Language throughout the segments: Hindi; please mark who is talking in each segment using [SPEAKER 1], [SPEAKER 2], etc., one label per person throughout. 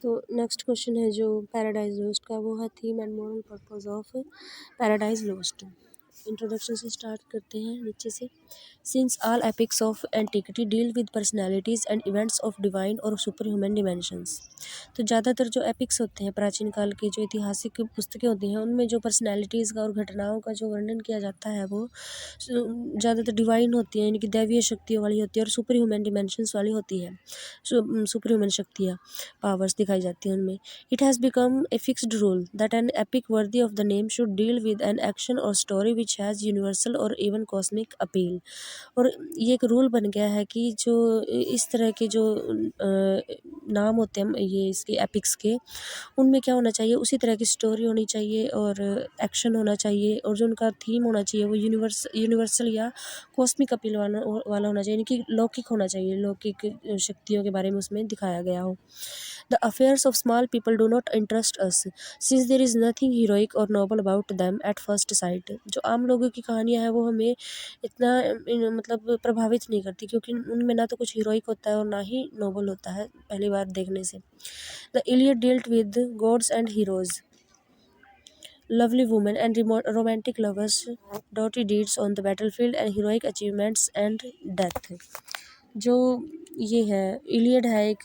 [SPEAKER 1] तो नेक्स्ट क्वेश्चन है जो पैराडाइज लोस्ट का, वो है theme and moral purpose of Paradise Lost. Introduction से स्टार्ट करते हैं नीचे से। Since all epics of antiquity deal with personalities and events of divine और सुपर ह्यूमन डिमेंशंस। तो ज़्यादातर जो एपिक्स होते हैं, प्राचीन काल की जो ऐतिहासिक पुस्तकें होती हैं, उनमें जो पर्सनैलिटीज़ का और घटनाओं का जो वर्णन किया जाता है वो ज़्यादातर डिवाइन होती हैं, यानी कि दैवीय शक्तियों वाली होती है और सुपर ह्यूमन डिमेंशंस वाली होती है। सुपर ह्यूमन शक्तियाँ, पावर्स दिखाई जाती हैं उनमें। It has become a fixed rule that an epic worthy of the name should deal with an action और स्टोरी विच हैज़ यूनिवर्सल और इवन कॉस्मिक अपील। और ये एक रूल बन गया है कि जो इस तरह के जो नाम होते हैं ये इसके एपिक्स के, उनमें क्या होना चाहिए, उसी तरह की स्टोरी होनी चाहिए और एक्शन होना चाहिए, और जो उनका थीम होना चाहिए वो यूनिवर्सल या कॉस्मिक अपील वाला होना चाहिए, यानी कि लौकिक होना चाहिए, लौकिक शक्तियों के बारे में उसमें दिखाया गया हो। The affairs of small people do not interest us since there is nothing heroic और noble about them at first sight. जो आम लोगों की कहानियाँ हैं वो हमें इतना मतलब प्रभावित नहीं करती, क्योंकि उनमें ना तो कुछ हीरोइक होता है और ना ही नोबल होता है पहली बार देखने से। The Iliad dealt with gods and heroes, lovely women and romantic lovers, doughty deeds on the battlefield and heroic achievements and death। जो ये है इलियड है, एक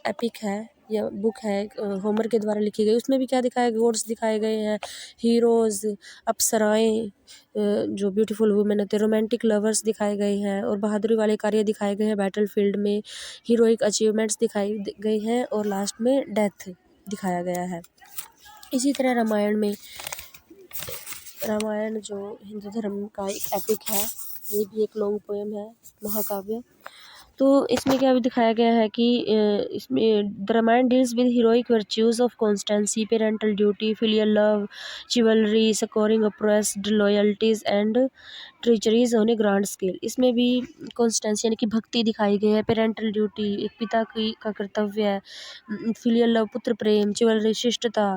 [SPEAKER 1] एपिक है या बुक है, होमर के द्वारा लिखी गई। उसमें भी क्या दिखाया, गॉड्स दिखाए गए हैं, हीरोज़, अप्सराएँ, जो ब्यूटीफुल वुमेन होते हैं, रोमांटिक लवर्स दिखाए गए हैं और बहादुरी वाले कार्य दिखाए गए हैं बैटल फील्ड में, हीरोइक अचीवमेंट्स दिखाई गई हैं और लास्ट में डेथ दिखाया गया है। इसी तरह रामायण जो हिंदू धर्म का एक एपिक है, ये भी एक लॉन्ग पोएम है, महाकाव्य। तो इसमें क्या भी दिखाया गया है कि इसमें the Ramayana deals with heroic virtues of constancy, parental duty, filial love, chivalry, succouring oppressed, loyalties and treacheries on a grand scale. इसमें भी कॉन्स्टेंसी यानी कि भक्ति दिखाई गई है, पेरेंटल ड्यूटी एक पिता की का कर्तव्य है, फिलियल लव पुत्र प्रेम, चिवलरी शिष्टता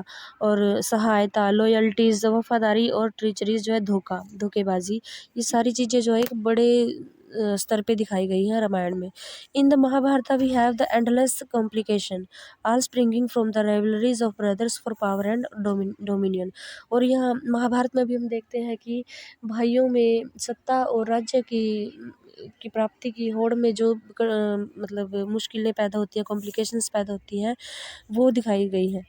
[SPEAKER 1] और सहायता, लॉयल्टीज़ वफादारी और ट्रीचरीज जो है धोखेबाजी। ये सारी चीज़ें जो है एक बड़े स्तर पे दिखाई गई है रामायण में। In the Mahabharata we have the endless complication all springing from the rivalries of brothers for power and dominion. और यहाँ महाभारत में भी हम देखते हैं कि भाइयों में सत्ता और राज्य की प्राप्ति की होड़ में जो मतलब मुश्किलें पैदा होती हैं, कॉम्प्लिकेशंस पैदा होती हैं, वो दिखाई गई है।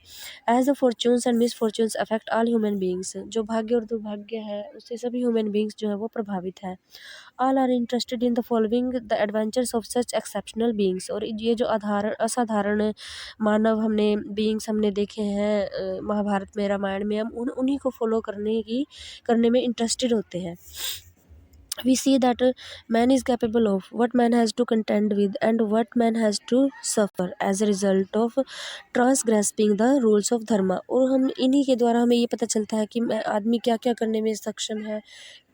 [SPEAKER 1] As the fortunes and misfortunes affect all human beings, जो भाग्य और दुर्भाग्य है उससे सभी ह्यूमन बींग्स जो है वो प्रभावित है। All are interested in the following the adventures of such exceptional beings. और ये जो असाधारण मानव बींग्स हमने देखे हैं महाभारत में, रामायण में, हम उन्हीं को फॉलो करने में इंटरेस्टेड होते हैं। We see that man is capable of what man has to contend with and what man has to suffer as a result of transgressing the rules of dharma। और हम इन्हीं के द्वारा हमें ये पता चलता है कि आदमी क्या क्या करने में सक्षम है,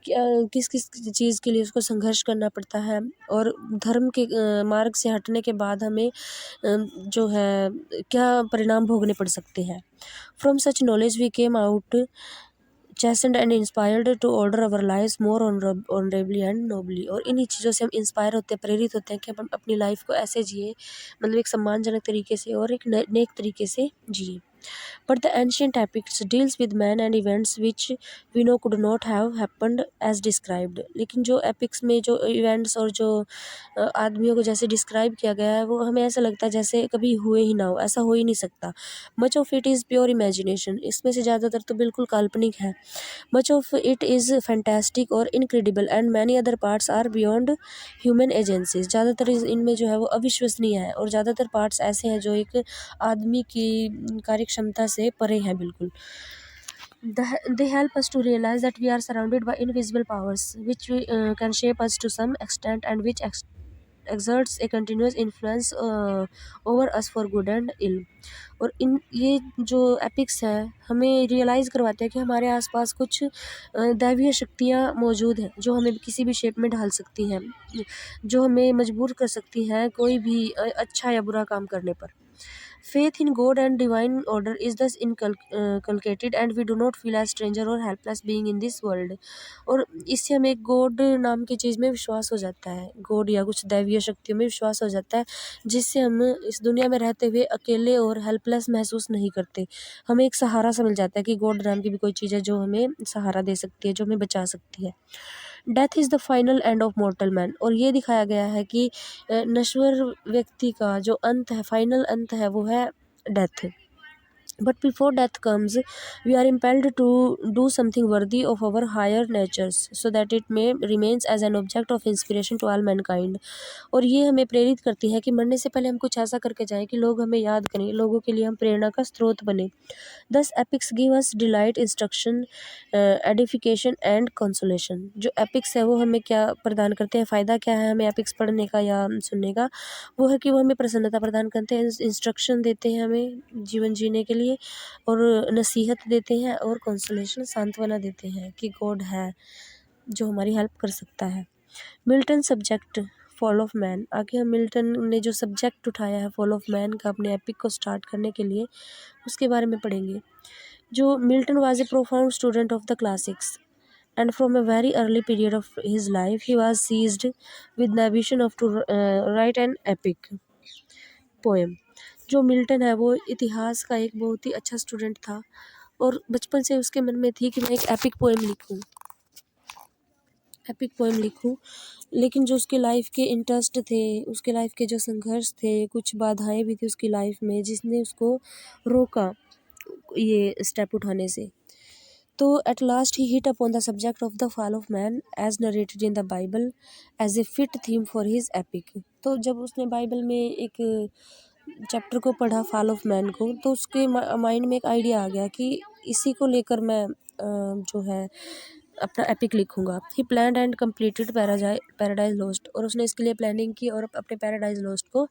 [SPEAKER 1] किस किस चीज़ के लिए उसको संघर्ष करना पड़ता है, और धर्म के मार्ग से हटने के बाद हमें जो है क्या परिणाम भोगने पड़ सकते हैं। From such knowledge we came out chastened and inspired to order our lives more honorably and nobly। और इन्हीं चीज़ों से हम इंस्पायर होते हैं, प्रेरित होते हैं कि हम अपनी लाइफ को ऐसे जिए, मतलब एक सम्मानजनक तरीके से और एक नेक तरीके से जिए। But the ancient epics deals with men and events which we know could not have happened as described। लेकिन जो एपिक्स में जो इवेंट्स और जो आदमियों को जैसे डिस्क्राइब किया गया है, वो हमें ऐसा लगता है जैसे कभी हुए ही ना हो, ऐसा हो ही नहीं सकता। Much of it is pure imagination, इसमें से ज़्यादातर तो बिल्कुल काल्पनिक है। Much of it is fantastic और incredible and many other parts are beyond human agencies. ज़्यादातर इनमें जो है वो अविश्वसनीय है और ज़्यादातर पार्ट्स ऐसे हैं जो एक आदमी की कार्यक्षमता से परे हैं बिल्कुल। They help us to realize that we are surrounded by invisible powers which can shape us to some extent and which exerts a continuous influence over us for good and ill। और ये जो एपिक्स है हमें रियलाइज़ करवाते हैं कि हमारे आसपास कुछ दैवीय शक्तियाँ मौजूद हैं जो हमें किसी भी शेप में ढाल सकती हैं, जो हमें मजबूर कर सकती हैं कोई भी अच्छा या बुरा काम करने पर। Faith in God and divine order is thus inculcated and we do not feel as stranger or helpless being in this world। और इससे हमें गॉड नाम की चीज़ में विश्वास हो जाता है, गॉड या कुछ दैवीय शक्तियों में विश्वास हो जाता है, जिससे हम इस दुनिया में रहते हुए अकेले और हेल्पलेस महसूस नहीं करते। हमें एक सहारा सा मिल जाता है कि गॉड नाम की भी कोई चीज़ है जो हमें सहारा दे सकती है, जो हमें बचा सकती है। Death is the final end of मॉर्टल man. और ये दिखाया गया है कि नश्वर व्यक्ति का जो अंत है, फाइनल अंत है, वो है death. But before death comes, we are impelled to do something worthy of our higher natures, so that it may remains as an object of inspiration to all mankind। और ये हमें प्रेरित करती है कि मरने से पहले हम कुछ ऐसा करके जाएं कि लोग हमें याद करें, लोगों के लिए हम प्रेरणा का स्रोत बने। Thus epics give us delight, instruction, edification and consolation। जो एपिक्स है वो हमें क्या प्रदान करते हैं, फ़ायदा क्या है हमें एपिक्स पढ़ने का या सुनने का, वो है कि वो हमें प्रसन्नता प्रदान करते हैं, इंस्ट्रक्शन देते हैं हमें जीवन जीने के लिए, और नसीहत देते हैं, और कंसोलेशन सांत्वना देते हैं कि गॉड है जो हमारी हेल्प कर सकता है। Milton subject fall of man. आगे हम मिल्टन ने जो सब्जेक्ट उठाया है फॉल ऑफ मैन का अपने एपिक को स्टार्ट करने के लिए, उसके बारे में पढ़ेंगे। जो Milton was a profound student of the classics and from a very early period of his life he was seized with the ambition of to write an epic poem। जो मिल्टन है वो इतिहास का एक बहुत ही अच्छा स्टूडेंट था और बचपन से उसके मन में थी कि मैं एक एपिक पोएम लिखूं। लेकिन जो उसके लाइफ के इंटरेस्ट थे, उसके लाइफ के जो संघर्ष थे, कुछ बाधाएं भी थी उसकी लाइफ में जिसने उसको रोका ये स्टेप उठाने से। तो at last he hit upon the subject of the fall of man as narrated in the Bible as a fit theme for his epic. तो जब उसने बाइबल में एक चैप्टर को पढ़ा फॉल ऑफ मैन को, तो उसके माइंड में एक आइडिया आ गया कि इसी को लेकर मैं जो है अपना एपिक लिखूंगा। He planned and completed Paradise Lost. और उसने इसके लिए प्लानिंग की और अपने पैराडाइज लॉस्ट को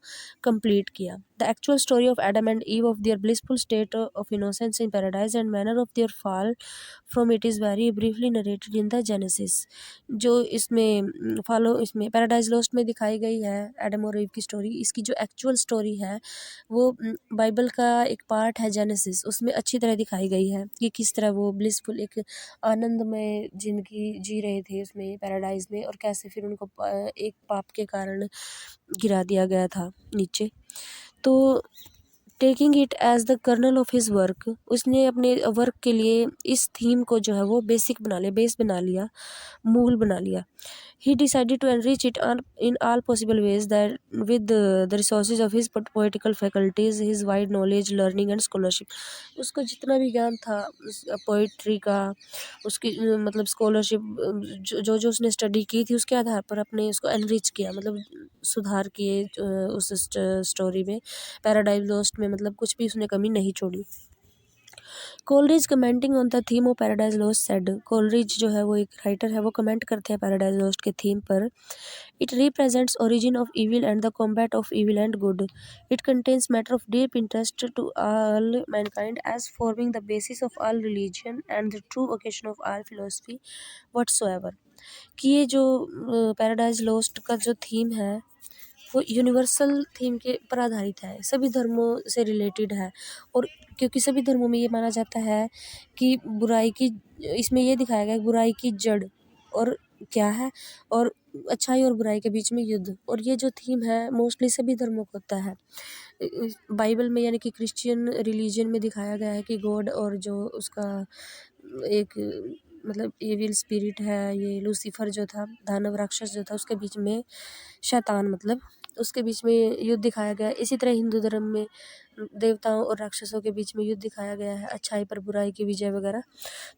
[SPEAKER 1] कंप्लीट किया। The actual story of Adam and Eve of their blissful state of innocence in paradise and manner of their fall from it is very briefly narrated in the Genesis. जो इसमें पैराडाइज लॉस्ट में दिखाई गई है एडम और ईव की स्टोरी, इसकी जो एक्चुअल स्टोरी है वो बाइबल का एक पार्ट है जेनेसिस, उसमें अच्छी तरह दिखाई गई है कि किस तरह वो ब्लिसफुल एक आनंदमय ज़िंदगी जी रहे थे उसमें पैराडाइज में, और कैसे फिर उनको एक पाप के कारण गिरा दिया गया था नीचे। तो taking it as the kernel of his work, उसने अपने वर्क के लिए इस थीम को जो है वो बेस बना लिया, मूल बना लिया। He decided to enrich it in all possible ways that with the resources of his poetical faculties, his wide knowledge, learning and scholarship। उसको जितना भी ज्ञान था पोइट्री का, उसकी मतलब स्कॉलरशिप जो जो उसने स्टडी की थी उसके आधार पर अपने उसको एनरिच किया, मतलब सुधार किए उस स्टोरी में, पैराडाइज लॉस्ट में, मतलब कुछ भी उसने कमी नहीं छोड़ी। Coleridge commenting on the theme of Paradise lost said. Coleridge जो है वो एक राइटर है, वो कमेंट करते हैं पैराडाइज लॉस्ट के थीम पर। It represents origin of evil and the combat of evil and good. It contains matter of deep interest to all mankind as forming the basis of all religion and the true vocation of all philosophy whatsoever. कि ये जो पैराडाइज लॉस्ट का जो थीम है वो यूनिवर्सल थीम के पर आधारित है, सभी धर्मों से रिलेटेड है। और क्योंकि सभी धर्मों में ये माना जाता है कि बुराई की, इसमें ये दिखाया गया है बुराई की जड़ और क्या है, और अच्छाई और बुराई के बीच में युद्ध। और ये जो थीम है मोस्टली सभी धर्मों को होता है। बाइबल में यानी कि क्रिश्चियन रिलीजन में दिखाया गया है कि गॉड और जो उसका एक मतलब एविल स्पिरिट है, ये लूसीफर जो था, दानव राक्षस जो था, उसके बीच में शैतान मतलब उसके बीच में युद्ध दिखाया गया है। इसी तरह हिंदू धर्म में देवताओं और राक्षसों के बीच में युद्ध दिखाया गया है, अच्छाई पर बुराई की विजय वगैरह।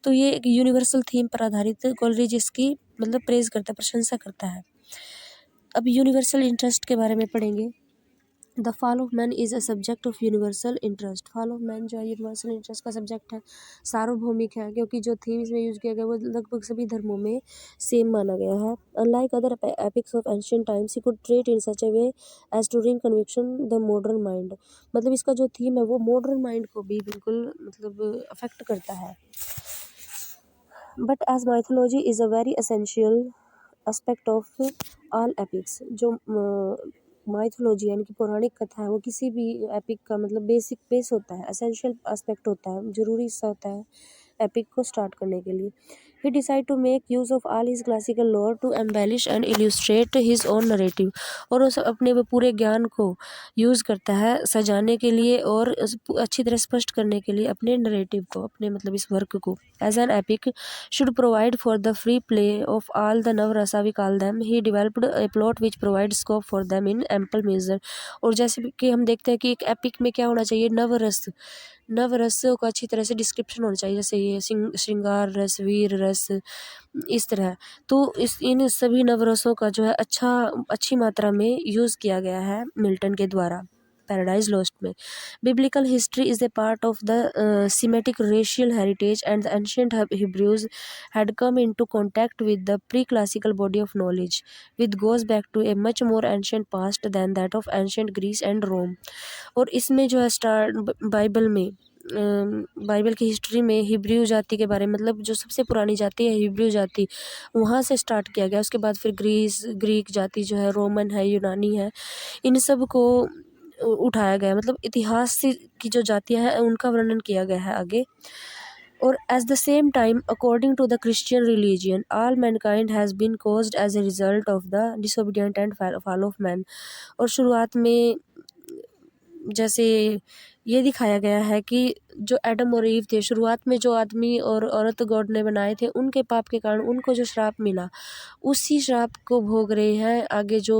[SPEAKER 1] तो ये एक यूनिवर्सल थीम पर आधारित कोलरिज इसकी मतलब प्रेज करता है, प्रशंसा करता है। अब यूनिवर्सल इंटरेस्ट के बारे में पढ़ेंगे। The fall of man is a subject of universal interest. Fall of man जो है यूनिवर्सल इंटरेस्ट का सब्जेक्ट है, सार्वभौमिक है, क्योंकि जो थीम इसमें यूज़ किया गया वो लगभग सभी धर्मों में सेम माना गया है। Unlike other epics of ancient times he could treat in such a way as to ring conviction the modern mind. मतलब इसका जो थीम है वो मॉडर्न माइंड को भी बिल्कुल मतलब अफेक्ट करता है। But as mythology is a very essential aspect of all epics. जो माइथोलॉजी यानी कि पौराणिक कथा है वो किसी भी एपिक का मतलब बेसिक बेस होता है, एसेंशियल एस्पेक्ट होता है, जरूरी हिस्सा होता है एपिक को स्टार्ट करने के लिए। He decide to make use of all his classical lore to embellish and illustrate his own narrative, और उस अपने वो पूरे ज्ञान को यूज़ करता है सजाने के लिए और अच्छी तरह स्पष्ट करने के लिए अपने नरेटिव को, अपने मतलब इस वर्क को। As an epic should provide for the free play of all the navarasa we call them, he developed a plot which provide scope for them in ample measure. और जैसे कि हम देखते हैं कि एक एपिक में क्या होना चाहिए, नवरस, नवरसों का अच्छी तरह से डिस्क्रिप्शन होना चाहिए, जैसे ये श्रृंगार रस, वीर रस, इस तरह। तो इस इन सभी नवरसों का जो है अच्छी मात्रा में यूज़ किया गया है मिल्टन के द्वारा पैराडाइज लॉस्ट में। Biblical history is a part of the semantic racial heritage and the ancient Hebrews had come into contact with the pre-classical body of knowledge which goes back to a much more ancient past than that of ancient Greece and Rome। और इसमें जो है स्टार्ट बाइबल में बाइबल की हिस्ट्री में हिब्रू जाति के बारे में, मतलब जो सबसे पुरानी जाति है हिब्रू जाति, वहाँ से स्टार्ट किया गया। उसके बाद फिर ग्रीक जाति जो है, रोमन है, यूनानी है, इन सब को उठाया गया, मतलब इतिहास से की जो जातियाँ हैं उनका वर्णन किया गया है आगे। और at the same time according to the Christian religion all mankind has been caused as a result of the disobedient and fall of man. और शुरुआत में जैसे ये दिखाया गया है कि जो एडम और ईव थे, शुरुआत में जो आदमी और औरत गॉड ने बनाए थे, उनके पाप के कारण उनको जो श्राप मिला, उसी श्राप को भोग रहे हैं आगे जो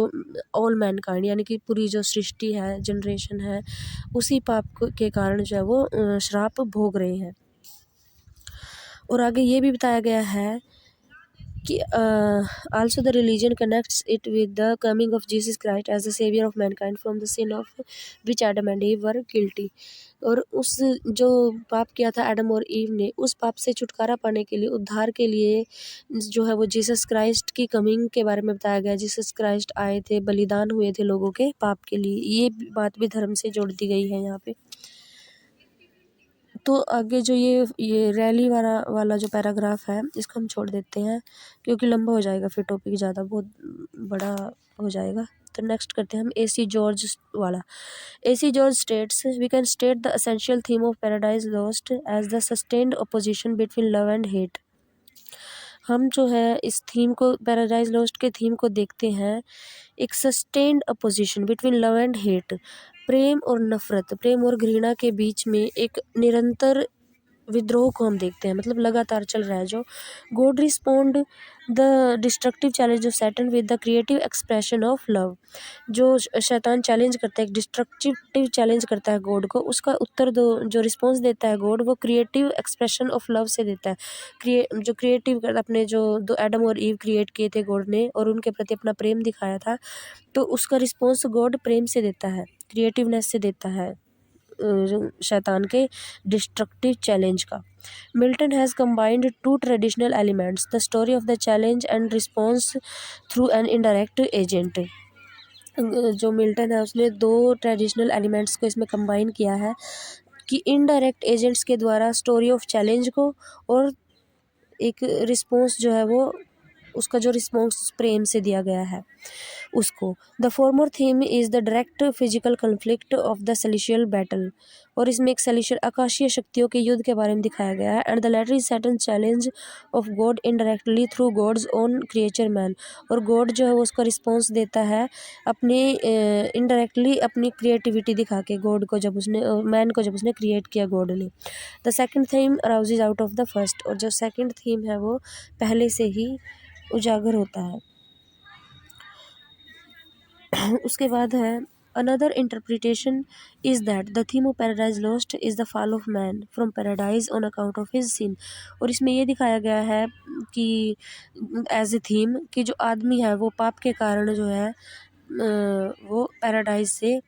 [SPEAKER 1] ऑल मैनकाइंड यानी कि पूरी जो सृष्टि है, जनरेशन है, उसी पाप के कारण जो है वो श्राप भोग रहे हैं। और आगे ये भी बताया गया है कि also the religion connects it with the coming of Jesus Christ as the savior of mankind from the sin of which Adam and Eve were guilty। और उस जो पाप किया था एडम और ईव ने, उस पाप से छुटकारा पाने के लिए, उद्धार के लिए जो है वो जीसस क्राइस्ट की कमिंग के बारे में बताया गया। जीसस क्राइस्ट आए थे, बलिदान हुए थे लोगों के पाप के लिए। ये बात भी धर्म से जोड़ दी गई है यहाँ पे। तो आगे जो ये रैली वाला जो पैराग्राफ है इसको हम छोड़ देते हैं क्योंकि लंबा हो जाएगा, फिर टॉपिक ज़्यादा बहुत बड़ा हो जाएगा। तो नेक्स्ट करते हैं हम AC जॉर्ज वाला। AC George states we can state the essential theme of Paradise Lost as the sustained opposition between love and hate. हम जो है इस थीम को, पैराडाइज लॉस्ट के थीम को देखते हैं एक sustained opposition between love and hate, प्रेम और नफरत, प्रेम और घृणा के बीच में एक निरंतर विद्रोह को हम देखते हैं, मतलब लगातार चल रहा है जो। God respond the destructive challenge of Satan with the creative expression of love. जो शैतान चैलेंज करता है, एक डिस्ट्रक्टिव चैलेंज करता है गॉड को, उसका उत्तर जो रिस्पॉन्स देता है गॉड, वो क्रिएटिव एक्सप्रेशन ऑफ लव से देता है। जो क्रिएटिव अपने जो दो एडम और ईव क्रिएट किए थे गॉड ने और उनके प्रति अपना प्रेम दिखाया था, तो उसका रिस्पॉन्स गॉड प्रेम से देता है, क्रिएटिवनेस से देता है शैतान के डिस्ट्रक्टिव चैलेंज का। Milton has combined two traditional elements, the story of the challenge and response through an indirect agent. जो मिल्टन है उसने दो ट्रेडिशनल एलिमेंट्स को इसमें कंबाइन किया है कि इनडायरेक्ट एजेंट्स के द्वारा स्टोरी ऑफ चैलेंज को, और एक रिस्पॉन्स जो है वो उसका जो रिस्पॉन्स प्रेम से दिया गया है उसको। The former theme is the direct physical conflict of the celestial battle, और इसमें एक सेलेशियल आकाशीय शक्तियों के युद्ध के बारे में दिखाया गया है। And the latter is Satan challenge of God indirectly through God's own creature man, और गॉड जो है वो उसका रिस्पॉन्स देता है अपने इनडायरेक्टली अपनी क्रिएटिविटी दिखा के, गॉड को जब उसने मैन को जब उसने क्रिएट किया गॉड ने। The second theme arouses out of the first, और जो सेकेंड थीम है वो पहले से ही उजागर होता है। उसके बाद है another interpretation is that the theme of Paradise Lost is the fall of man from paradise on account of his sin. और इसमें ये दिखाया गया है कि एज ए थीम कि जो आदमी है वो पाप के कारण जो है वो पैराडाइज से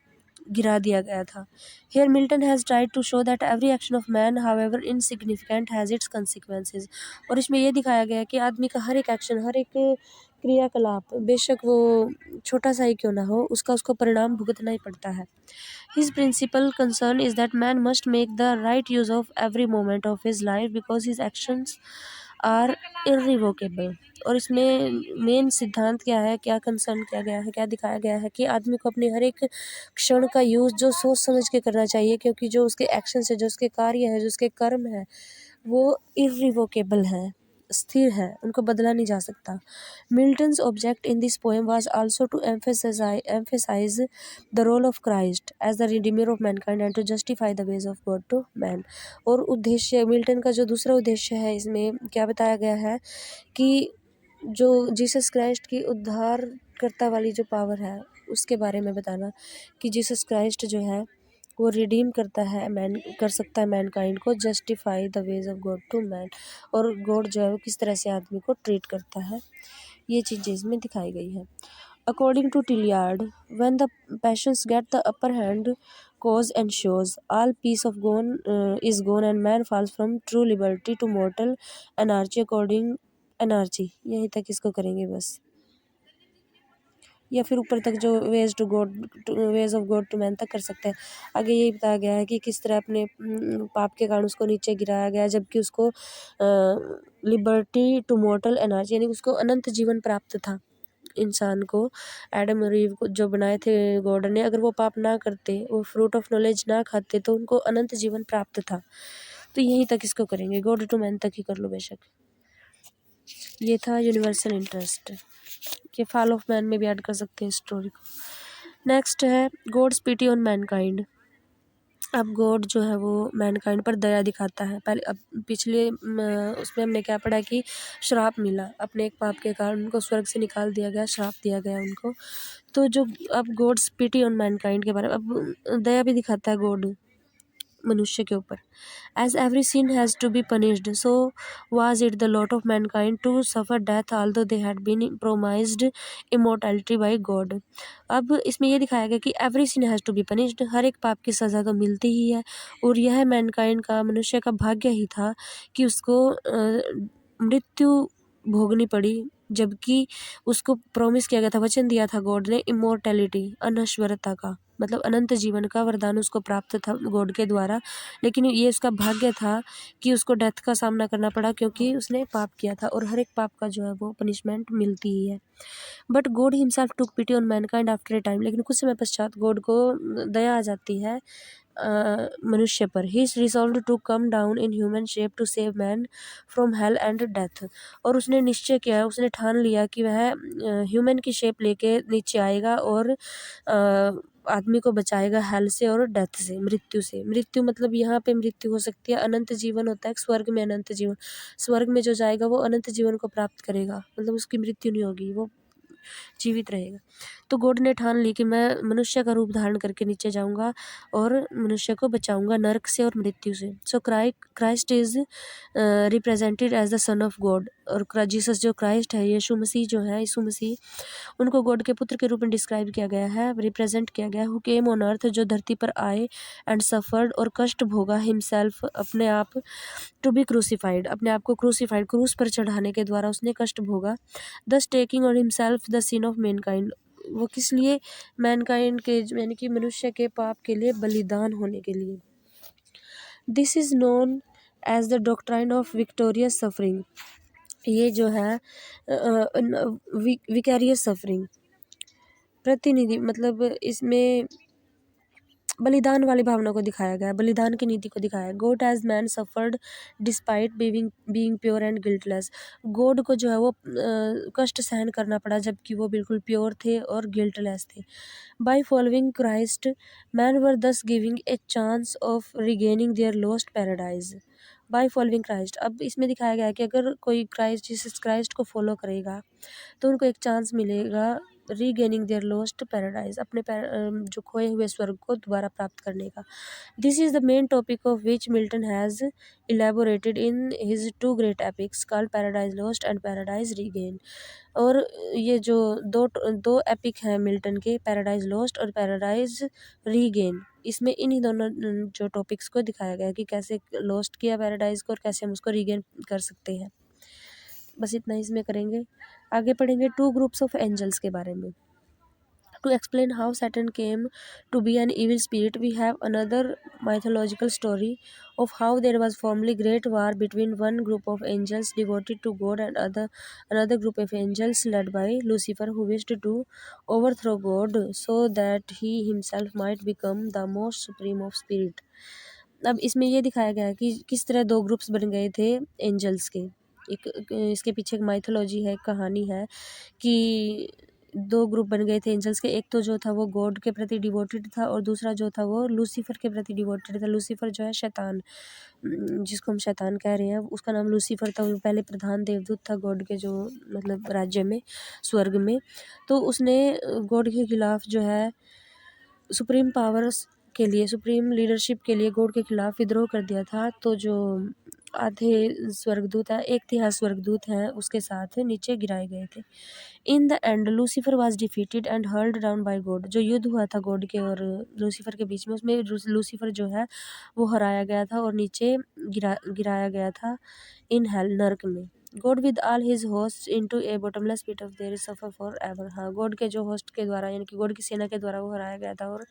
[SPEAKER 1] गिरा दिया गया था। Here Milton has tried to show that every action of man, however insignificant, has its consequences। और इसमें ये दिखाया गया है कि आदमी का हर एक एक्शन, हर एक क्रियाकलाप, बेशक वो छोटा सा ही क्यों ना हो, उसको परिणाम भुगतना ही पड़ता है। His principal concern is that man must make the right use of every moment of his life because his actions are irrevocable. और इसमें मेन सिद्धांत क्या है, क्या कंसर्न किया गया है, क्या दिखाया गया है कि आदमी को अपने हर एक क्षण का यूज़ जो सोच समझ के करना चाहिए, क्योंकि जो उसके एक्शंस है, जो उसके कार्य है, जो उसके कर्म है, वो इर्रिवोकेबल है, स्थिर है, उनको बदला नहीं जा सकता। Milton's object in this poem was also to emphasize the role of Christ as the redeemer of mankind and to justify the ways of God to man. और उद्देश्य मिल्टन का जो दूसरा उद्देश्य है इसमें क्या बताया गया है कि जो जीसस क्राइस्ट की उद्धारकर्ता वाली जो पावर है उसके बारे में बताना, कि जीसस क्राइस्ट जो है वो रिडीम करता है, मैन कर सकता है मैनकाइंड को, justify the ways of God to man, और गॉड जो है वो किस तरह से आदमी को ट्रीट करता है, ये चीज़ें इसमें दिखाई गई है। According to Tillyard, when the passions get the upper hand cause ensures all peace of gone is gone and man falls from true liberty to mortal anarchy according anarchy। यहीं तक इसको करेंगे बस, या फिर ऊपर तक जो ways to God ways of God to man तक कर सकते हैं। आगे यही बताया गया है कि किस तरह अपने पाप के कारण उसको नीचे गिराया गया, जबकि उसको लिबर्टी टू मॉर्टल एनर्जी यानी उसको अनंत जीवन प्राप्त था। इंसान को, एडम और ईव को जो बनाए थे गॉड ने, अगर वो पाप ना करते, वो फ्रूट ऑफ नॉलेज ना खाते, तो उनको अनंत जीवन प्राप्त था। तो यहीं तक इसको करेंगे, गॉड टू मैन तक ही कर लो बेशक। ये था यूनिवर्सल इंटरेस्ट, ये फॉल ऑफ मैन में भी ऐड कर सकते हैं स्टोरी को। नेक्स्ट है गॉड्स पिटी ऑन मैनकाइंड। अब गॉड जो है वो मैनकाइंड पर दया दिखाता है। पहले अब पिछले उसमें हमने क्या पढ़ा कि श्राप मिला, अपने एक पाप के कारण उनको स्वर्ग से निकाल दिया गया, श्राप दिया गया उनको। तो जो अब गॉड्स पिटी ऑन मैनकाइंड के बारे में अब दया भी दिखाता है गॉड मनुष्य के ऊपर। As every sin has to be punished, so was it the lot of mankind to suffer death although they had been promised immortality by God। अब इसमें ये दिखाया गया कि every sin has to be punished, हर एक पाप की सज़ा तो मिलती ही है, और यह मैनकाइंड का, मनुष्य का भाग्य ही था कि उसको मृत्यु भोगनी पड़ी, जबकि उसको प्रॉमिस किया गया था, वचन दिया था गॉड ने इमोर्टैलिटी, अनश्वरता का, मतलब अनंत जीवन का वरदान उसको प्राप्त था गॉड के द्वारा। लेकिन ये उसका भाग्य था कि उसको डेथ का सामना करना पड़ा, क्योंकि उसने पाप किया था, और हर एक पाप का जो है वो पनिशमेंट मिलती ही है। But God himself took pity on mankind after a time, लेकिन कुछ समय पश्चात गॉड को दया आ जाती है मनुष्य पर। He is resolve to come down in human shape to save man from hell and death. और उसने निश्चय किया, उसने ठान लिया कि वह ह्यूमन की शेप लेके नीचे आएगा और आदमी को बचाएगा हेल से और डेथ से, मृत्यु से। मृत्यु मतलब यहाँ पे मृत्यु हो सकती है, अनंत जीवन होता है स्वर्ग में, अनंत जीवन। स्वर्ग में जो जाएगा वो अनंत जीवन को प्राप्त करेगा, मतलब उसकी मृत्यु नहीं होगी, वो जीवित रहेगा। तो गॉड ने ठान ली कि मैं मनुष्य का रूप धारण करके नीचे जाऊंगा और मनुष्य को बचाऊंगा नरक से और मृत्यु से। So Christ is represented as the son of God. और जीसस जो क्राइस्ट है, यीशु मसीह जो है, यीशु मसीह, उनको गॉड के पुत्र के रूप में डिस्क्राइब किया गया है, रिप्रेजेंट किया गया है। हु केम ऑन अर्थ, जो धरती पर आए, एंड सफर्ड, और कष्ट भोगा, हिमसेल्फ, अपने आप, टू बी क्रूसीफाइड, अपने आप को क्रूसीफाइड, क्रूस पर चढ़ाने के द्वारा उसने कष्ट भोगा। Thus taking on himself the sin of mankind, वो किस लिए, मैनकाइंड के यानी कि मनुष्य के पाप के लिए बलिदान होने के लिए। This is known as the doctrine of victorious suffering, ये जो है विकैरियस सफरिंग, प्रतिनिधि, मतलब इसमें बलिदान वाली भावना को दिखाया गया है, बलिदान की नीति को दिखाया है। God as man suffered despite being pure and guiltless, God को जो है वो कष्ट सहन करना पड़ा, जबकि वो बिल्कुल प्योर थे और गिल्टलेस थे। By following Christ man were thus giving a chance of regaining their lost paradise. By following Christ, अब इसमें दिखाया गया है कि अगर कोई क्राइस्ट, जीसस क्राइस्ट को फॉलो करेगा तो उनको एक चांस मिलेगा रीगेनिंग देयर लॉस्ट पैराडाइज, अपने जो खोए हुए स्वर्ग को दोबारा प्राप्त करने का। This is the main topic of which Milton has elaborated in his two great epics called Paradise Lost and Paradise Regain. और ये जो दो एपिक हैं मिल्टन के, पैराडाइज लॉस्ट और पैराडाइज रीगेन, इसमें इन्हीं दोनों जो टॉपिक्स को दिखाया गया है कि कैसे लॉस्ट किया पैराडाइज को और कैसे हम उसको रीगेन कर सकते हैं। बस इतना ही इसमें करेंगे। आगे पढ़ेंगे टू ग्रुप्स ऑफ एंजल्स के बारे में। To explain how Saturn came to be an evil spirit, we have another mythological story of how there was formerly great war between one group of angels devoted to God and another group of angels led by Lucifer, who wished to overthrow God so that he himself might become the most supreme of spirit. अब इसमें ये दिखाया गया है कि किस तरह दो ग्रुप्स बन गए थे एंजल्स के। इसके पीछे एक माइथोलॉजी है, कहानी है कि दो ग्रुप बन गए थे एंजल्स के। एक तो जो था वो गॉड के प्रति डिवोटेड था और दूसरा जो था वो लूसीफर के प्रति डिवोटेड था। लूसीफर जो है शैतान, जिसको हम शैतान कह रहे हैं, उसका नाम लूसीफर था। वो पहले प्रधान देवदूत था गॉड के जो मतलब राज्य में, स्वर्ग में। तो उसने गॉड के खिलाफ जो है सुप्रीम पावर्स के लिए, सुप्रीम लीडरशिप के लिए गॉड के खिलाफ विद्रोह कर दिया था। तो जो आधे स्वर्गदूत हैं, एक तिहाई स्वर्गदूत हैं, उसके साथ नीचे गिराए गए थे। In the end Lucifer was defeated and hurled down by God. जो युद्ध हुआ था गॉड के और लूसीफर के बीच में, उसमें लूसीफर जो है वो हराया गया था और नीचे गिराया गया था इन हेल, नर्क में। God with all his host into a bottomless pit of their suffer for ever. हाँ, गॉड के जो होस्ट के द्वारा यानी कि गॉड की सेना के द्वारा वो हराया गया था और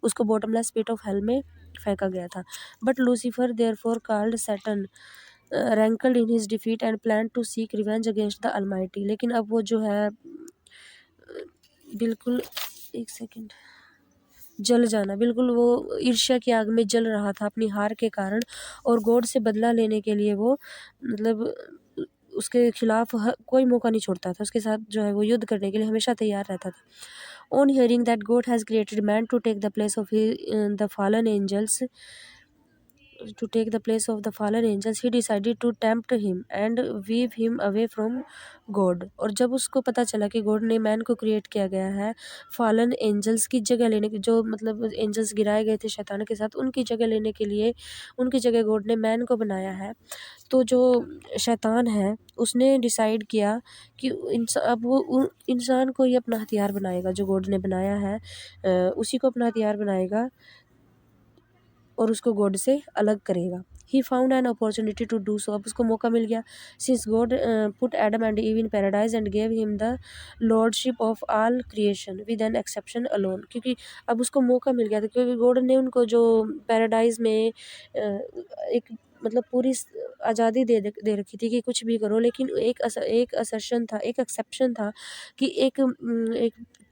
[SPEAKER 1] उसको बॉटमलेस पिट ऑफ हेल में फेंका गया था। But Lucifer therefore called Satan rankled in his defeat and plan to seek revenge against the Almighty. लेकिन अब वो जो है बिल्कुल, एक सेकेंड, जल जाना, बिल्कुल वो ईर्ष्या की आग में जल रहा था अपनी हार के कारण और गॉड से बदला लेने के लिए वो मतलब उसके खिलाफ कोई मौका नहीं छोड़ता था। उसके साथ जो है वो युद्ध करने के लिए हमेशा तैयार रहता था। On hearing that God has created man to take the place of the fallen angels, to take the place of the fallen angels, he decided to tempt him and weave him away from God। और जब उसको पता चला कि गॉड ने मैन को क्रिएट किया गया है फॉलन एंजल्स की जगह लेने की, जो मतलब एंजल्स गिराए गए थे शैतान के साथ, उनकी जगह लेने के लिए उनकी जगह गॉड ने मैन को बनाया है। तो जो शैतान है उसने डिसाइड किया कि अब वो इंसान को ही अपना हथियार बनाएगा, जो गॉड ने बनाया है उसी को अपना हथियार बनाएगा और उसको गॉड से अलग करेगा। He found an opportunity to do so. अब उसको मौका मिल गया। Since God put Adam and Eve in paradise and gave him the lordship of all creation with an exception alone. क्योंकि अब उसको मौका मिल गया था, क्योंकि गॉड ने उनको जो पैराडाइज में एक मतलब पूरी आज़ादी दे रखी थी कि कुछ भी करो, लेकिन एक असर्शन था, एक एक्सेप्शन था कि एक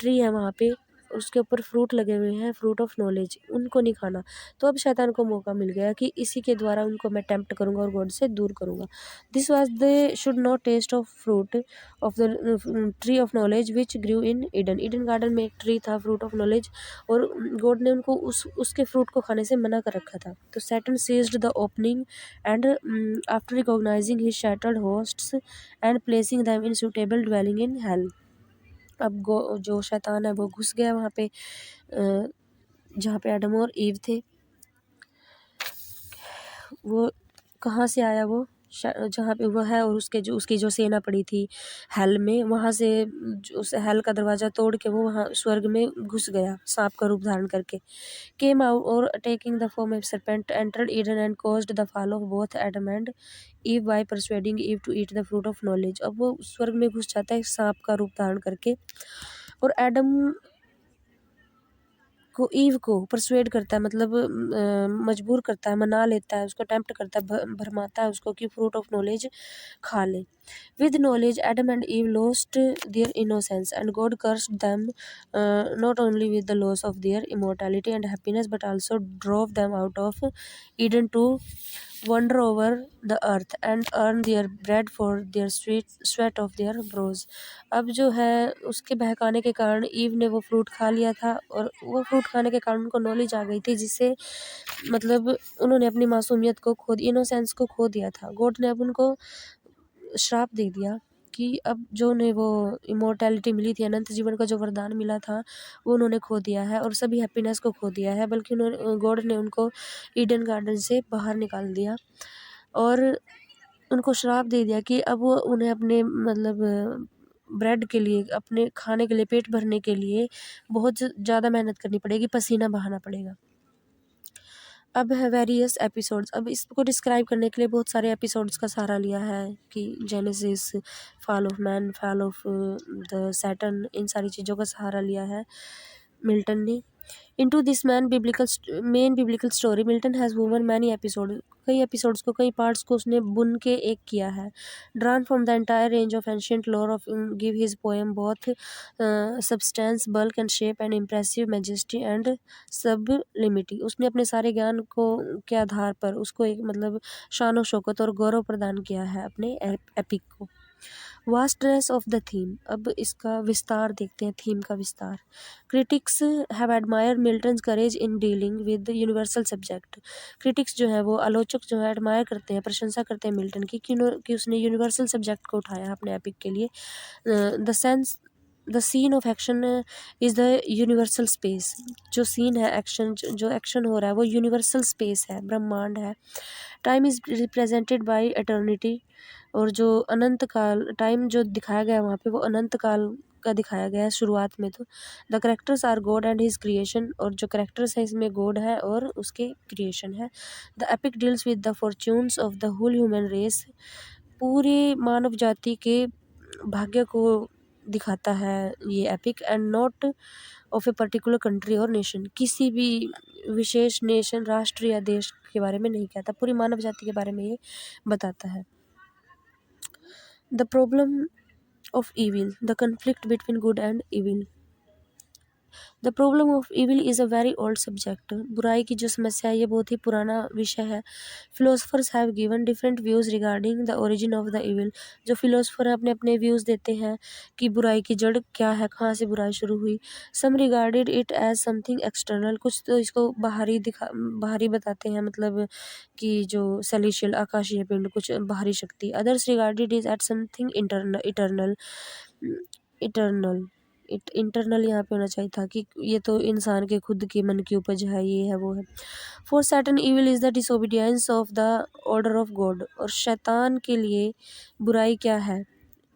[SPEAKER 1] ट्री है वहाँ पे, उसके ऊपर फ्रूट लगे हुए हैं, फ्रूट ऑफ नॉलेज, उनको नहीं खाना। तो अब शैतान को मौका मिल गया कि इसी के द्वारा उनको मैं टेम्प्ट करूँगा और गॉड से दूर करूँगा। This was they should not taste of fruit of the tree of knowledge which grew in Eden. Eden garden में एक ट्री था फ्रूट ऑफ नॉलेज और गॉड ने उनको उसके फ्रूट को खाने से मना कर रखा था। तो Satan seized the opening and after recognising his shattered hosts and placing them in suitable dwelling in hell. अब जो शैतान है वो घुस गया वहाँ पे जहाँ पे एडम और ईव थे। वो कहाँ से आया? वो जहाँ पे वो है और उसकी जो सेना पड़ी थी हेल में, वहाँ से उस हेल का दरवाज़ा तोड़ के वो वहाँ स्वर्ग में घुस गया सांप का रूप धारण करके। केम आउट और taking the form of serpent entered Eden and caused the fall of both Adam and Eve by persuading Eve to eat the fruit of knowledge. अब वो स्वर्ग में घुस जाता है सांप का रूप धारण करके और एडम को ईव को परsuade करता है, मतलब मजबूर करता है, मना लेता है, उसको टेम्प्ट करता है, भरमाता है उसको कि फ्रूट ऑफ नॉलेज खा ले। With knowledge Adam and Eve lost their innocence and God cursed them not only with the loss of their immortality and happiness but also drove them out of Eden to wander over the earth and earn their bread for their sweat of their brows। अब जो है उसके बहकाने के कारण ईव ने वो फ्रूट खा लिया था और वो फ्रूट खाने के कारण उनको नॉलेज आ गई थी, जिससे मतलब उन्होंने अपनी मासूमियत को इनोसेंस को खो दिया था। गॉड ने अब उनको श्राप दे दिया कि अब जो उन्हें वो इमोर्टैलिटी मिली थी, अनंत जीवन का जो वरदान मिला था, वो उन्होंने खो दिया है और सभी हैप्पीनेस को खो दिया है। बल्कि गॉड ने उनको ईडन गार्डन से बाहर निकाल दिया और उनको श्राप दे दिया कि अब वो उन्हें अपने मतलब ब्रेड के लिए, अपने खाने के लिए, पेट भरने के लिए बहुत ज़्यादा मेहनत करनी पड़ेगी, पसीना बहाना पड़ेगा। अब है वेरियस एपिसोड्स। अब इसको डिस्क्राइब करने के लिए बहुत सारे एपिसोड्स का सहारा लिया है कि Genesis, fall of man, fall of the Satan, इन सारी चीज़ों का सहारा लिया है मिल्टन ने। Into this main biblical story Milton has woven many episode, कई एपिसोड्स को, कई पार्ट्स को उसने बुन के एक किया है। Drawn from the entire range of ancient lore of give his poem both substance, bulk and shape and impressive majesty and sublimity. उसने अपने सारे ज्ञान को के आधार पर उसको एक मतलब शान शौकत और गौरव प्रदान किया है अपने एपिक को। वास्टनेस ऑफ द थीम, अब इसका विस्तार देखते हैं, थीम का विस्तार। Critics have admire Milton's courage in dealing with universal subject. Critics जो है वो, आलोचक जो है, एडमायर करते हैं, प्रशंसा करते हैं मिल्टन की कि उसने यूनिवर्सल सब्जेक्ट को उठाया अपने एपिक के लिए। The scene of action is the universal space, जो सीन है एक्शन, जो एक्शन हो रहा है वो यूनिवर्सल स्पेस है, ब्रह्मांड है। Time is represented by eternity, और जो अनंत काल, टाइम जो दिखाया गया है वहाँ पे वो अनंत काल का दिखाया गया है शुरुआत में। तो the characters are God and his creation, और जो करेक्टर्स है इसमें गॉड है और उसके क्रिएशन है। The epic deals with the fortunes of the whole human race, पूरी मानव जाति के भाग्य को दिखाता है ये epic. And not of a particular country और नेशन, किसी भी विशेष नेशन, राष्ट्र या देश के बारे में नहीं कहता, पूरी मानव जाति के बारे में ये बताता है। The problem of evil, the conflict between good and evil. The problem of evil is a very old subject, बुराई की जो समस्या है ये बहुत ही पुराना विषय है। Philosophers have given different views regarding the origin of the evil, जो फिलोसफर हैं अपने अपने व्यूज़ देते हैं कि बुराई की जड़ क्या है, कहाँ से बुराई शुरू हुई। Some regarded it as something external, कुछ तो इसको बाहरी बताते हैं, मतलब कि जो सेलेशियल, आकाशीय पिंड, कुछ बाहरी शक्ति। Others regarded is at something eternal, eternal internal यहाँ पे होना चाहिए था कि ये तो इंसान के खुद के मन की उपज है, ये है वो है। For Satan evil is the disobedience of the order of God, और शैतान के लिए बुराई क्या है,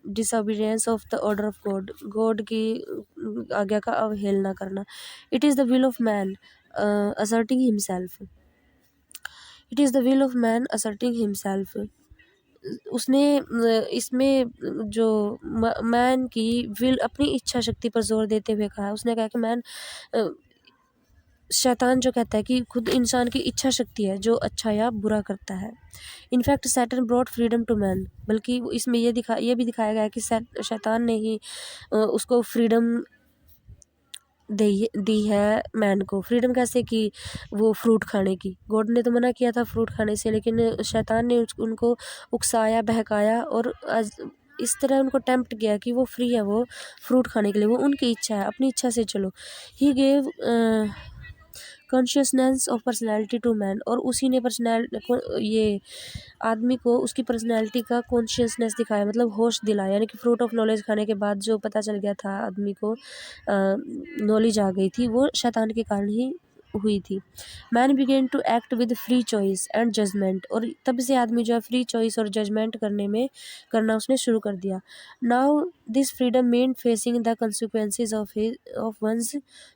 [SPEAKER 1] disobedience of the order of God, God की आज्ञा का अवहेलना करना। It is the will of man asserting himself, it is the will of man asserting himself. उसने इसमें जो मैन की विल, अपनी इच्छा शक्ति पर जोर देते हुए कहा, उसने कहा कि मैन, शैतान जो कहता है कि खुद इंसान की इच्छा शक्ति है जो अच्छा या बुरा करता है। In fact Satan brought freedom to man, बल्कि इसमें ये भी दिखाया गया है कि शैतान ने ही उसको फ्रीडम दी है मैन को। फ्रीडम कैसे, कि वो फ्रूट खाने की, गॉड ने तो मना किया था फ्रूट खाने से, लेकिन शैतान ने उनको उकसाया, बहकाया और इस तरह उनको टेम्प्ट किया कि वो फ्री है, वो फ्रूट खाने के लिए, वो उनकी इच्छा है, अपनी इच्छा से चलो। He gave consciousness of personality to man, और उसी ने ये आदमी को उसकी पर्सनैलिटी का कॉन्शियसनेस दिखाया, मतलब होश दिलाया। यानी कि फ्रूट ऑफ नॉलेज खाने के बाद जो पता चल गया था आदमी को, नॉलेज आ गई थी, वो शैतान के कारण ही हुई थी। Man began to act with free choice and judgement, और तब से आदमी जो है फ्री चॉइस और जजमेंट करना उसने शुरू कर दिया। Now this freedom mean facing the consequences of one's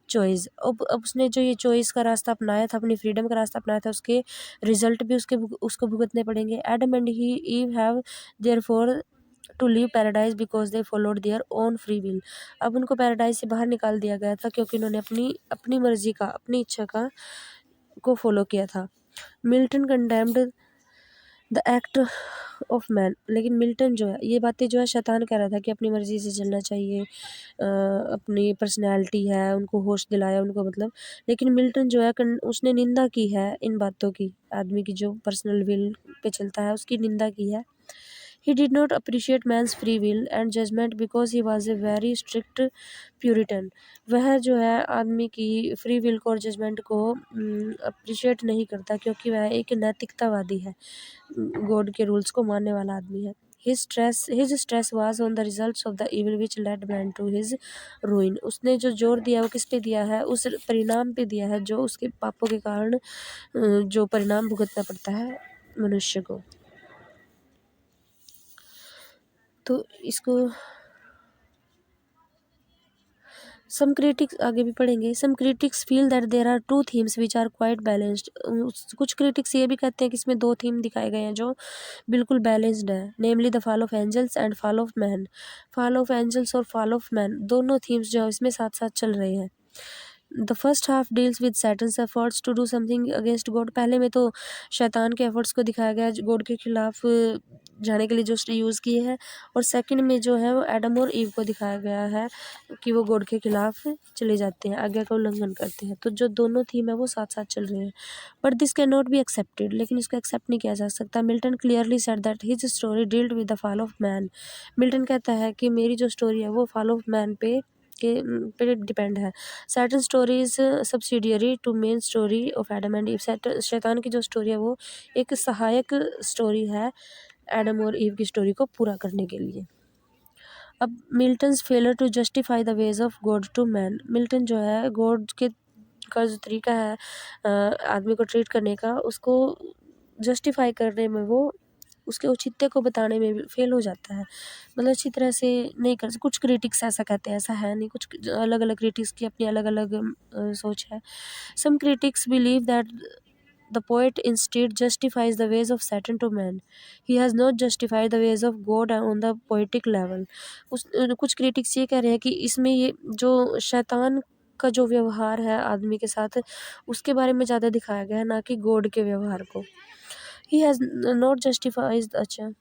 [SPEAKER 1] choice. अब उसने जो ये चॉइस का रास्ता अपनाया था, अपनी फ्रीडम का रास्ता अपनाया था, उसके रिजल्ट भी उसको भुगतने पड़ेंगे। Adam and he Eve have therefore to leave paradise because they followed their own free will. अब उनको पैराडाइज से बाहर निकाल दिया गया था क्योंकि उन्होंने अपनी मर्जी का, अपनी इच्छा का को फॉलो किया था। Milton condemned the act of man, लेकिन मिल्टन जो है, ये बातें जो है शैतान कह रहा था कि अपनी मर्जी से चलना चाहिए, अपनी पर्सनैलिटी है, उनको होश दिलाया उनको, मतलब। लेकिन मिल्टन जो है उसने निंदा की है इन बातों की, आदमी की जो पर्सनल विल पे चलता है उसकी निंदा की है। He did not appreciate man's free will and judgment because he was a very strict Puritan. वह जो है आदमी की फ्री विल को और जजमेंट को अप्रिशिएट नहीं करता क्योंकि वह एक नैतिकतावादी है, गॉड के रूल्स को मानने वाला आदमी है। His stress was on the results of the evil which led man to his ruin. उसने जो जोर दिया वो किस पे दिया है, उस परिणाम पे दिया है जो उसके पापों के कारण जो परिणाम भुगतना पड़ता है मनुष्य को। तो इसको सम क्रिटिक्स आगे भी पढ़ेंगे। Some critics feel that there are two themes which are quite balanced. कुछ क्रिटिक्स ये भी कहते हैं कि इसमें दो थीम दिखाए गए हैं जो बिल्कुल बैलेंस्ड है, namely the fall of angels and fall of man. Fall of angels और फॉल ऑफ मैन दोनों थीम्स जो है इसमें साथ साथ चल रहे हैं। The first half deals with Satan's efforts to do something against God. पहले में तो शैतान के एफर्ट्स को दिखाया गया है गॉड के खिलाफ जाने के लिए जो उसने यूज़ किए हैं, और सेकंड में जो है वो एडम और ईव को दिखाया गया है कि वो गॉड के खिलाफ चले जाते हैं, आज्ञा का उल्लंघन करते हैं। तो जो दोनों थीम है वो साथ साथ चल रहे हैं, but this can not be accepted. लेकिन इसको एक्सेप्ट नहीं किया जा सकता। Milton clearly said that his story dealt with the fall of man. Milton कहता है कि मेरी जो स्टोरी है वो फॉल ऑफ मैन पे डिपेंड है। Satan story is subsidiary to main story of Adam and Eve. शैतान की जो स्टोरी है वो एक सहायक स्टोरी है एडम और ईव की स्टोरी को पूरा करने के लिए। अब Milton's failure to justify the ways of God to man. Milton जो है गॉड के का जो तरीका है आदमी को ट्रीट करने का, उसको जस्टिफाई करने में वो उसके औचित्य को बताने में भी फेल हो जाता है। मतलब अच्छी तरह से नहीं कर, कुछ क्रिटिक्स ऐसा कहते हैं, ऐसा है नहीं, कुछ अलग अलग क्रिटिक्स की अपनी अलग अलग सोच है। Some critics believe that the poet instead justifies the ways of Saturn to man. He has not justified the ways of God on the poetic level. कुछ क्रिटिक्स ये कह रहे हैं कि इसमें ये जो शैतान का जो व्यवहार है आदमी के साथ उसके बारे में ज़्यादा दिखाया गया है, ना कि गॉड के व्यवहार को। He has not justified। अच्छा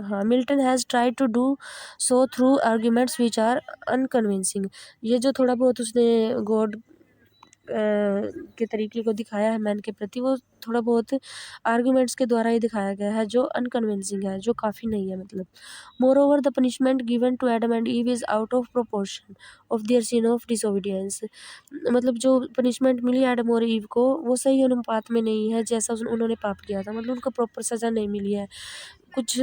[SPEAKER 1] हाँ, Milton has tried to do so through arguments which are unconvincing. ये जो थोड़ा बहुत उसने गॉड के तरीके को दिखाया है मैन के प्रति, वो थोड़ा बहुत आर्ग्यूमेंट्स के द्वारा ही दिखाया गया है जो अनकन्विंसिंग है, जो काफ़ी नहीं है मतलब। Moreover the punishment given to Adam and Eve is out of proportion of their sin of disobedience. मतलब जो पनिशमेंट मिली एडम और ईव को वो सही अनुपात में नहीं है जैसा उन्होंने पाप किया था, मतलब उनको प्रॉपर सज़ा नहीं मिली है। कुछ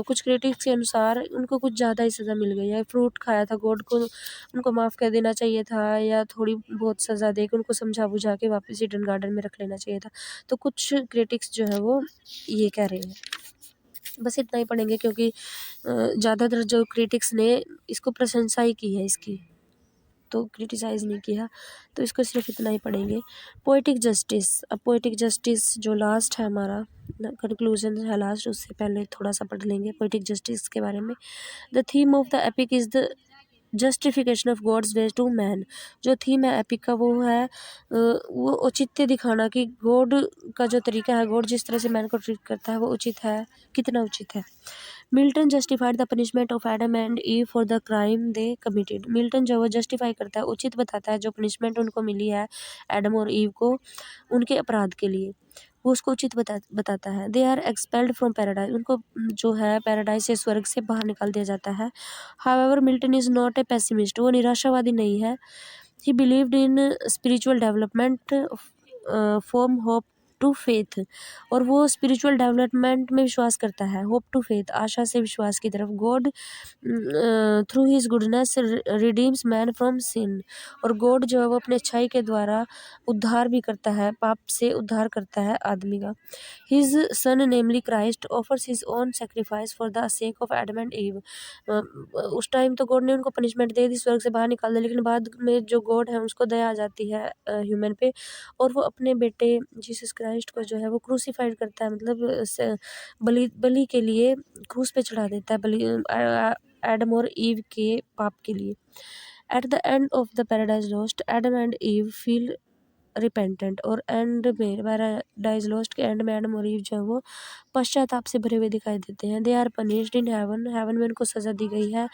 [SPEAKER 1] कुछ क्रिटिक्स के अनुसार उनको कुछ ज़्यादा ही सज़ा मिल गई है। फ्रूट खाया था, गॉड को उनको माफ़ कर देना चाहिए था या थोड़ी बहुत सज़ा दे के उनको समझा बुझा के वापस ईडन गार्डन में रख लेना चाहिए था। तो कुछ क्रिटिक्स जो है वो ये कह रहे हैं। बस इतना ही पढ़ेंगे क्योंकि ज़्यादातर जो क्रिटिक्स ने इसको प्रशंसा ही की है इसकी, तो क्रिटिसाइज़ नहीं किया, तो इसको सिर्फ इतना ही पढ़ेंगे। Poetic justice. अब पोएटिक जस्टिस जो लास्ट है हमारा कंक्लूजन है लास्ट, उससे पहले थोड़ा सा पढ़ लेंगे पोएटिक जस्टिस के बारे में। The theme of the epic is the justification of God's ways to man. जो थीम है एपिक का वो है वो औचित्य दिखाना कि गॉड का जो तरीका है, गॉड जिस तरह से मैन को ट्रीट करता है वो उचित है, कितना उचित है। Milton justified the punishment of Adam and ewe for the crime they committed. Milton जो है वो जस्टिफाई करता है, उचित बताता है जो पनिशमेंट उनको मिली है एडम और ईव को उनके अपराध के लिए, वो उसको उचित बताता है। They are expelled from paradise. उनको जो है पैराडाइज से, स्वर्ग से बाहर निकाल दिया जाता है। However Milton is not a pessimist. वो निराशावादी नहीं है। He believed in spiritual development from hope to faith. और वो स्पिरिचुअल डेवलपमेंट में विश्वास करता है, होप टू फेथ आशा से विश्वास की तरफ। God through his goodness redeems man from sin. और गॉड जो है वो अपने अच्छाई के द्वारा उद्धार भी करता है, पाप से उद्धार करता है आदमी का। His son namely Christ offers his own sacrifice for the sake of Adam and ewe. उस टाइम तो गॉड ने उनको पनिशमेंट दे दी, स्वर्ग से बाहर निकाल दिया, लेकिन बाद में जो गॉड है उसको दया आ जाती है ह्यूमन पे, और वो अपने बेटे जीसस क्राइस्ट को जो है वो क्रूसीफाइड करता है, मतलब बलि के लिए क्रूस पे चढ़ा देता है, बलि एडम और ईव के पाप के लिए। At the end of the paradise lost Adam and ewe feel repentant. और एंड में पैराडाइज लॉस्ट के एंड में एडम और ईव जो है वो पश्चाताप से भरे हुए दिखाई देते हैं। They are punished in heaven. Heaven में उनको सज़ा दी गई है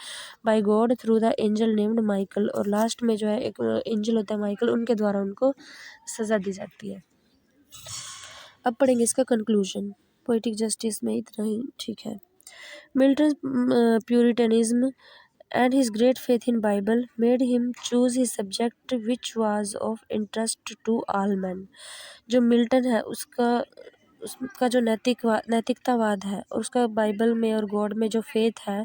[SPEAKER 1] by God through the angel named Michael. और लास्ट में जो है एक एंजल होता है माइकल, उनके द्वारा उनको सज़ा दी जाती है। अब पढ़ेंगे इसका कंक्लूजन। पोएटिक जस्टिस में इतना ही ठीक है। Milton puritanism and his great faith in Bible made him choose his subject which was of interest to all men। जो मिल्टन है उसका जो नैतिकतावाद है और उसका बाइबल में और गॉड में जो फेथ है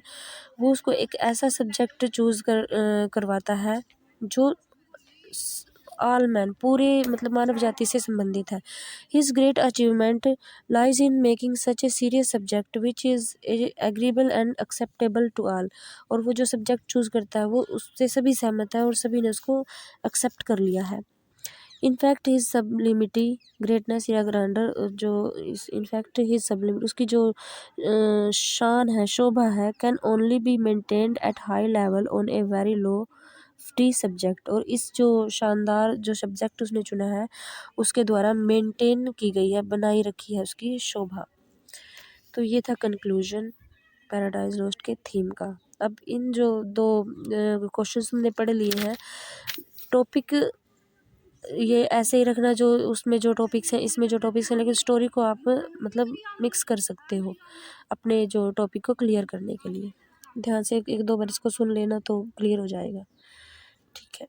[SPEAKER 1] वो उसको एक ऐसा सब्जेक्ट चूज़ करवाता है जो ऑल मैन, पूरे मतलब मानव जाति से संबंधित है। His great achievement lies in making such a serious subject which is agreeable and acceptable to all. और वो जो सब्जेक्ट चूज़ करता है वो उससे सभी सहमत है और सभी ने उसको एक्सेप्ट कर लिया है। इनफैक्ट हिज सबलिमिटी ग्रेटनेस या ग्रांडर, जो इनफैक्ट हिज सबलिमिटी उसकी जो शान है, शोभा है, can only be maintained at high level on a very low T subject. और इस जो शानदार जो सब्जेक्ट उसने चुना है उसके द्वारा मेंटेन की गई है, बनाई रखी है उसकी शोभा। तो ये था कंक्लूजन पैराडाइज लोस्ट के थीम का। अब इन जो दो क्वेश्चंस हमने पढ़ लिए हैं, टॉपिक ये ऐसे ही रखना जो उसमें जो टॉपिक्स हैं इसमें जो टॉपिक्स हैं, लेकिन स्टोरी को आप मतलब मिक्स कर सकते हो अपने जो टॉपिक को क्लियर करने के लिए। ध्यान से एक दो बार इसको सुन लेना तो क्लियर हो जाएगा। ठीक है।